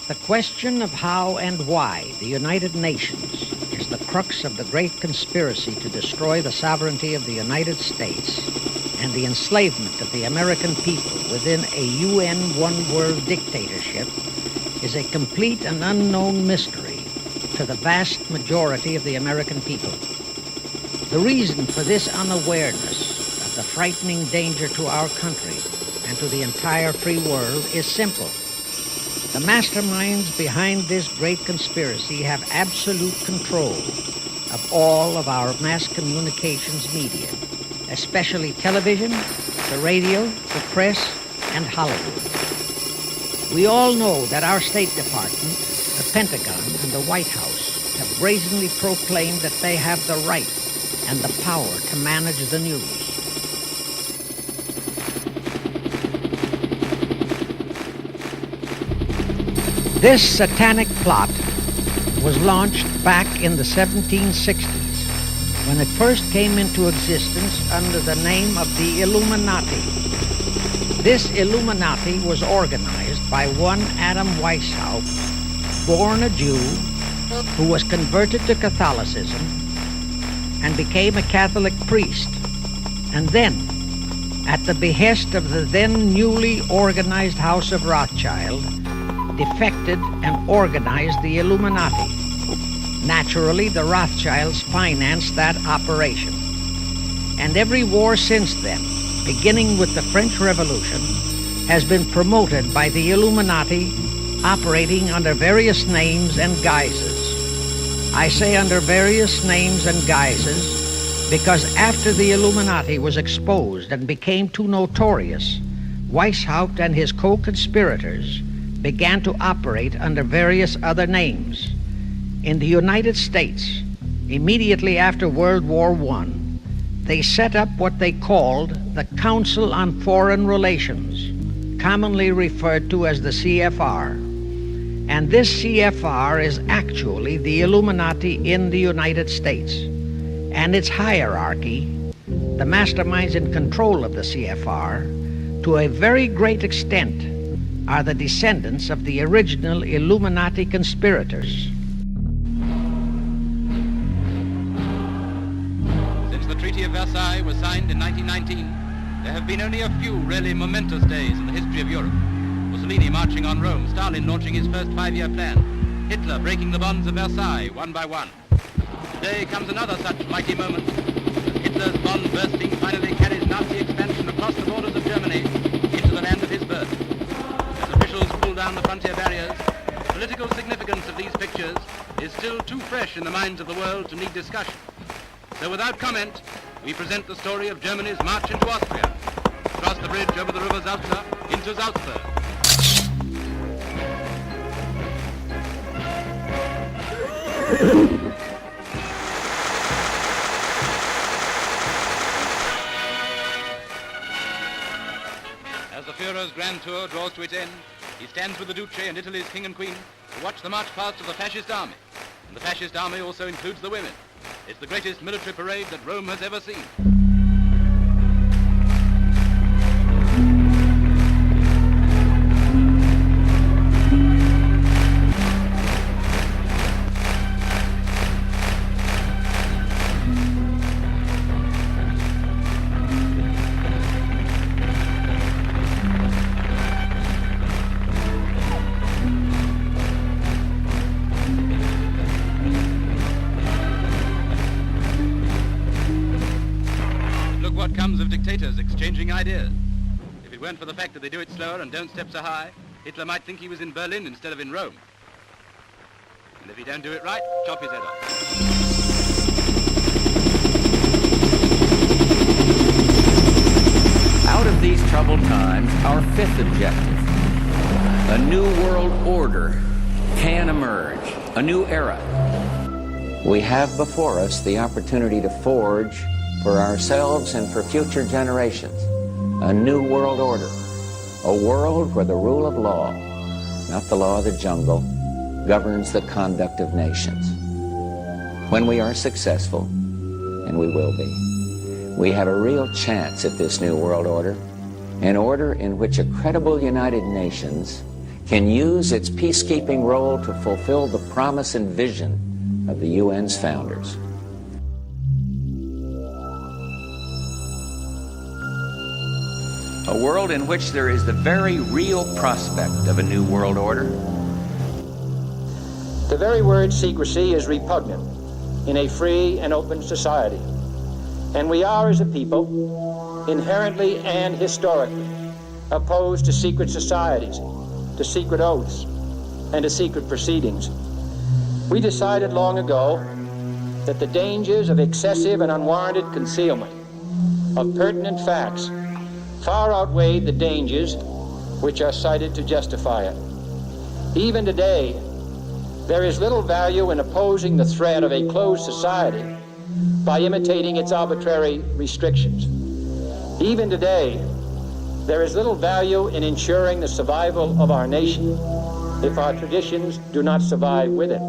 The question of how and why the United Nations is the crux of the great conspiracy to destroy the sovereignty of the United States and the enslavement of the American people within a UN one-world dictatorship is a complete and unknown mystery to the vast majority of the American people. The reason for this unawareness of the frightening danger to our country and to the entire free world is simple. The masterminds behind this great conspiracy have absolute control of all of our mass communications media, especially television, the radio, the press, and Hollywood. We all know that our State Department, the Pentagon, and the White House have brazenly proclaimed that they have the right and the power to manage the news. This satanic plot was launched back in the 1760s when it first came into existence under the name of the Illuminati. This Illuminati was organized by one Adam Weishaupt, born a Jew, who was converted to Catholicism and became a Catholic priest, and then, at the behest of the then newly organized House of Rothschild, defected and organized the Illuminati. Naturally, the Rothschilds financed that operation. And every war since then, beginning with the French Revolution, has been promoted by the Illuminati operating under various names and guises. I say under various names and guises because after the Illuminati was exposed and became too notorious, Weishaupt and his co-conspirators began to operate under various other names. In the United States, immediately after World War I, they set up what they called the Council on Foreign Relations, commonly referred to as the CFR. And this CFR is actually the Illuminati in the United States. And its hierarchy, the masterminds in control of the CFR, to a very great extent, are the descendants of the original Illuminati conspirators. Since the Treaty of Versailles was signed in 1919, there have been only a few really momentous days in the history of Europe. Mussolini marching on Rome, Stalin launching his first five-year plan, Hitler breaking the bonds of Versailles one by one. Today comes another such mighty moment, as Hitler's bomb bursting finally carries Nazi expansion across the borders of Germany into the land of his birth. Pull down the frontier barriers, the political significance of these pictures is still too fresh in the minds of the world to need discussion. So without comment, we present the story of Germany's march into Austria, across the bridge over the river Salzach into Salzburg. As the Führer's grand tour draws to its end, he stands with the Duce and Italy's king and queen to watch the march past of the fascist army. And the fascist army also includes the women. It's the greatest military parade that Rome has ever seen. What comes of dictators exchanging ideas. If it weren't for the fact that they do it slower and don't step so high, Hitler might think he was in Berlin instead of in Rome. And if he don't do it right, chop his head off. Out of these troubled times, our fifth objective, a new world order, can emerge, a new era. We have before us the opportunity to forge for ourselves and for future generations a new world order, a world where the rule of law, not the law of the jungle, governs the conduct of nations. When we are successful, and we will be, we have a real chance at this new world order, an order in which a credible United Nations can use its peacekeeping role to fulfill the promise and vision of the UN's founders. A world in which there is the very real prospect of a new world order. The very word secrecy is repugnant in a free and open society. And we are, as a people, inherently and historically opposed to secret societies, to secret oaths, and to secret proceedings. We decided long ago that the dangers of excessive and unwarranted concealment of pertinent facts far outweighed the dangers which are cited to justify it. Even today, there is little value in opposing the threat of a closed society by imitating its arbitrary restrictions. Even today, there is little value in ensuring the survival of our nation if our traditions do not survive with it.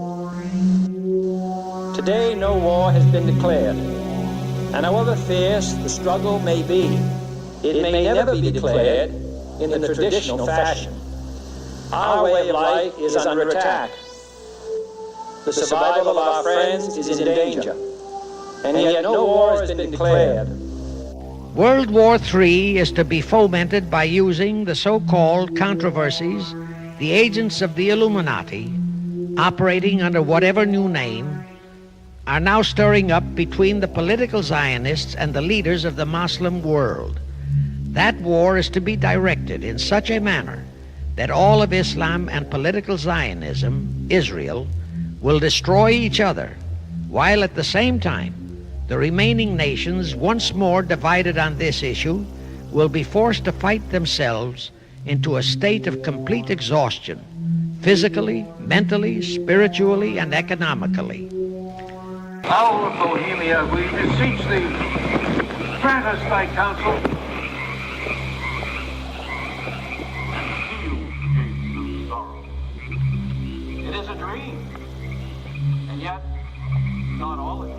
Today, no war has been declared, and however fierce the struggle may be, it may never be declared in the traditional fashion. Our way of life is under attack. The survival of our friends is in danger, and yet no war has been declared. World War III is to be fomented by using the so-called controversies the agents of the Illuminati, operating under whatever new name, are now stirring up between the political Zionists and the leaders of the Muslim world. That war is to be directed in such a manner that all of Islam and political Zionism, Israel, will destroy each other, while at the same time the remaining nations, once more divided on this issue, will be forced to fight themselves into a state of complete exhaustion, physically, mentally, spiritually, and economically. Our Bohemia, we beseech thee, grant us thy counsel. It is a dream, and yet not all of it.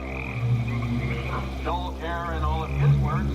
Joel Kerr, in all of his works,